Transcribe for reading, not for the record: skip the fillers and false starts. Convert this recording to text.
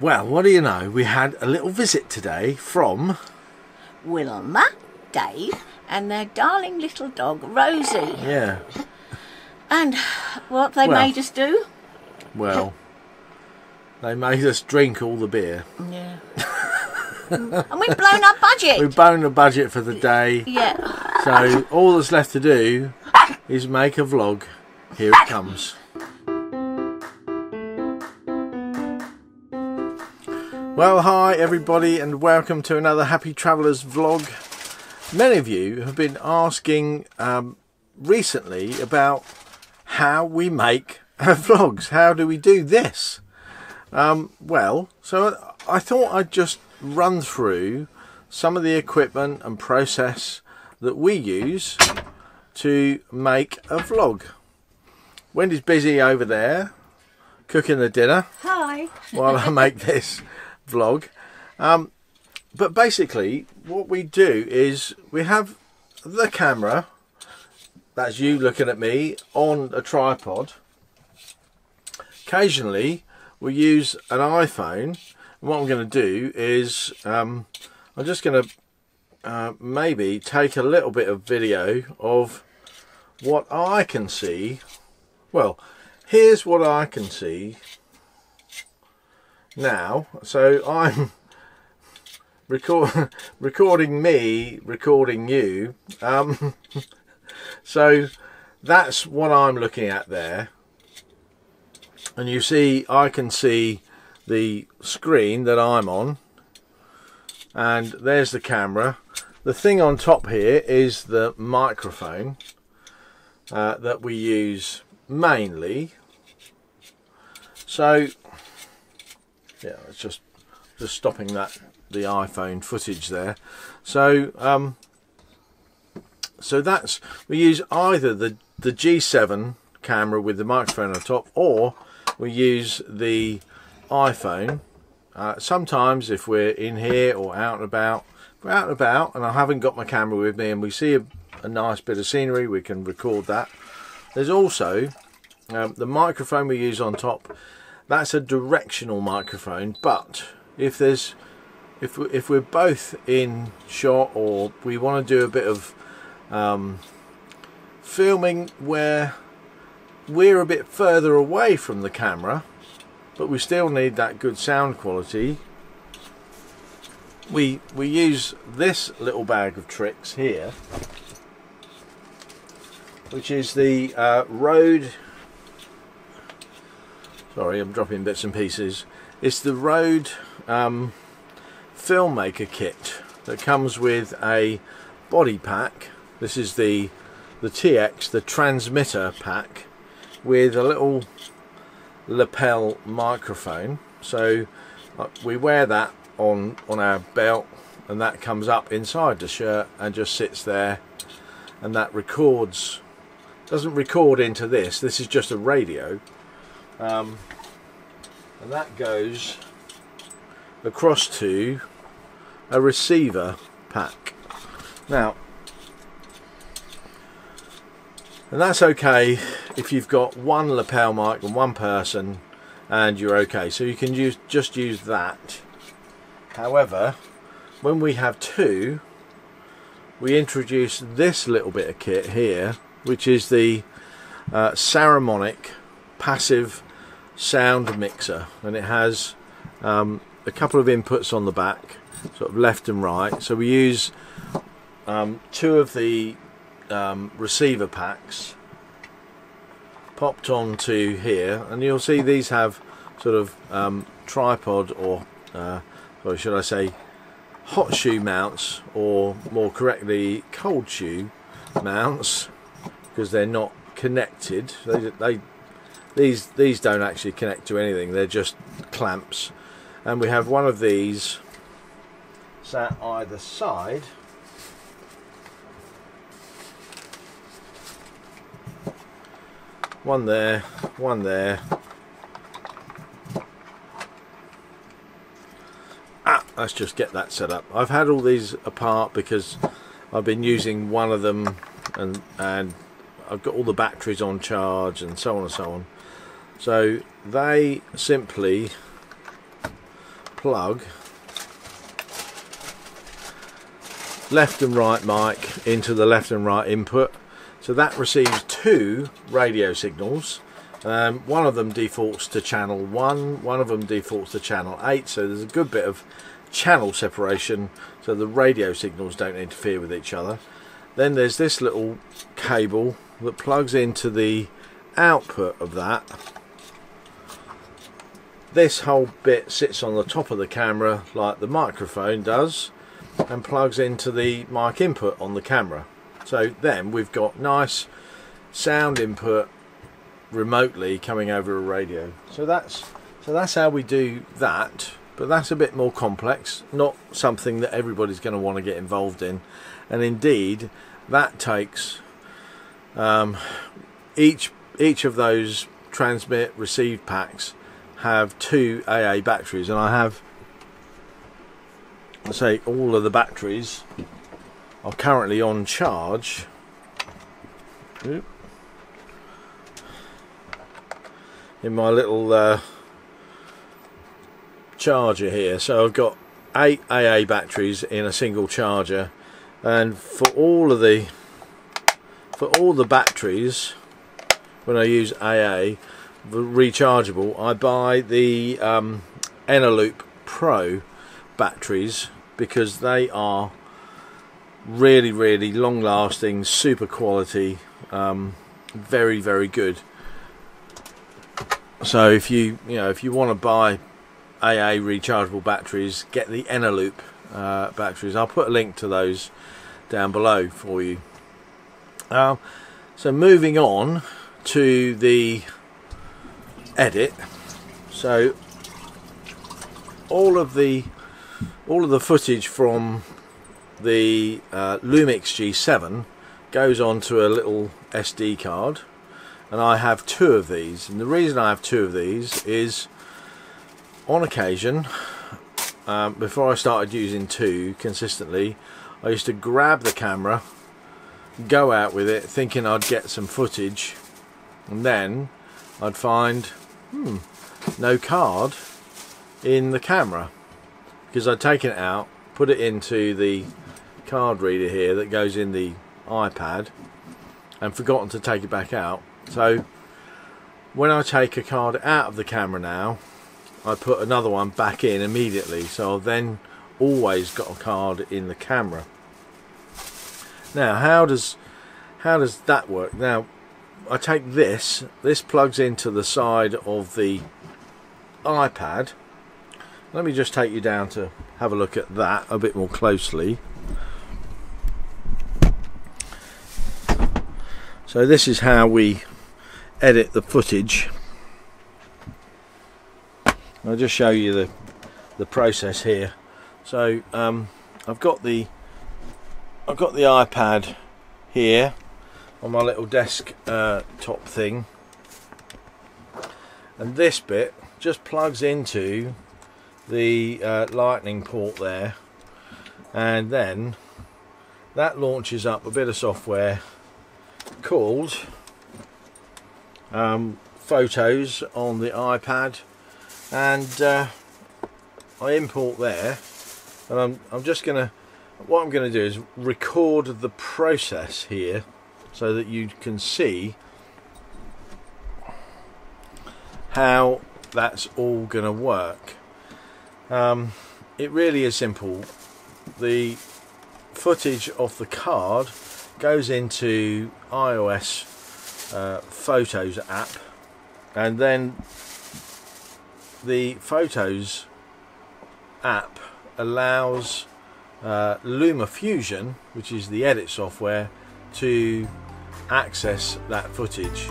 Well, what do you know? We had a little visit today from Wilma, Dave, and their darling little dog, Rosie. Yeah. And what they made us do? Well, they made us drink all the beer. Yeah. And we've blown our budget. We've blown the budget for the day. Yeah. So all that's left to do is make a vlog. Here it comes. Well, hi everybody and welcome to another Happy Travellers vlog. Many of you have been asking recently about how we make vlogs. How do we do this? Well, so I thought I'd just run through some of the equipment and process that we use to make a vlog. Wendy's busy over there cooking the dinner. Hi. While I make this vlog. But basically what we do is we have the camera, that's you looking at me, on a tripod. Occasionally we use an iPhone, and what I'm going to do is I'm just going to maybe take a little bit of video of what I can see. Well, here's what I can see now. So I'm recording me, recording you. So that's what I'm looking at there. And you see, I can see the screen that I'm on. And there's the camera. The thing on top here is the microphone that we use mainly. So yeah, it's just stopping the iPhone footage there. So so that's, we use either the G7 camera with the microphone on top, or we use the iPhone. Sometimes if we're in here or out and about, if we're out and about and I haven't got my camera with me and we see a nice bit of scenery, we can record that. There's also the microphone we use on top. That's a directional microphone, but if we're both in shot, or we want to do a bit of filming where we're a bit further away from the camera, but we still need that good sound quality, we use this little bag of tricks here, which is the Rode. Sorry, I'm dropping bits and pieces. It's the Rode Filmmaker kit that comes with a body pack. This is the TX, the transmitter pack, with a little lapel microphone. So we wear that on our belt, and that comes up inside the shirt and just sits there, and that records. Doesn't record into this. This is just a radio. And that goes across to a receiver pack. Now, and that's okay if you've got one lapel mic and one person and you're okay, so you can just use that. However, when we have two, we introduce this little bit of kit here, which is the Saramonic passive sound mixer, and it has a couple of inputs on the back, sort of left and right. So we use two of the receiver packs popped onto here, and you'll see these have sort of tripod, or should I say hot shoe mounts, or more correctly cold shoe mounts, because they're not connected. These don't actually connect to anything, they're just clamps. And we have one of these sat either side. One there, one there. Let's just get that set up. I've had all these apart because I've been using one of them, and I've got all the batteries on charge and so on and so on. So they simply plug left and right mic into the left and right input, so that receives two radio signals. One of them defaults to channel 1, one of them defaults to channel 8, so there's a good bit of channel separation so the radio signals don't interfere with each other. Then there's this little cable that plugs into the output of that. This whole bit sits on the top of the camera like the microphone does and plugs into the mic input on the camera. So then we've got nice sound input remotely coming over a radio. So that's how we do that, but that's a bit more complex, not something that everybody's going to want to get involved in. And indeed that takes each of those transmit receive packs have 2 AA batteries, and I have, let's say, all of the batteries are currently on charge. In my little charger here, so I've got 8 AA batteries in a single charger, and for all the batteries, when I use AA the rechargeable, I buy the Eneloop Pro batteries because they are really long lasting, super quality, very good. So if you want to buy AA rechargeable batteries, get the Eneloop batteries. I'll put a link to those down below for you. So moving on to the edit. So all of the footage from the Lumix G7 goes onto a little SD card, and I have 2 of these. And the reason I have 2 of these is, on occasion, before I started using 2 consistently, I used to grab the camera, go out with it thinking I'd get some footage, and then I'd find no card in the camera because I'd taken it out, put it into the card reader here that goes in the iPad, and forgotten to take it back out. So when I take a card out of the camera now, I put another one back in immediately, so I've then always got a card in the camera. Now how does that work? Now I take this plugs into the side of the iPad. Let me just take you down to have a look at that a bit more closely. So this is how we edit the footage. I'll just show you the process here. So I've got the iPad here on my little desk top thing, and this bit just plugs into the lightning port there, and then that launches up a bit of software called Photos on the iPad, and I import there, and I'm just gonna, what I'm gonna do is record the process here so that you can see how that's all gonna work. It really is simple. The footage of the card goes into iOS Photos app, and then the Photos app allows LumaFusion, which is the edit software, to access that footage.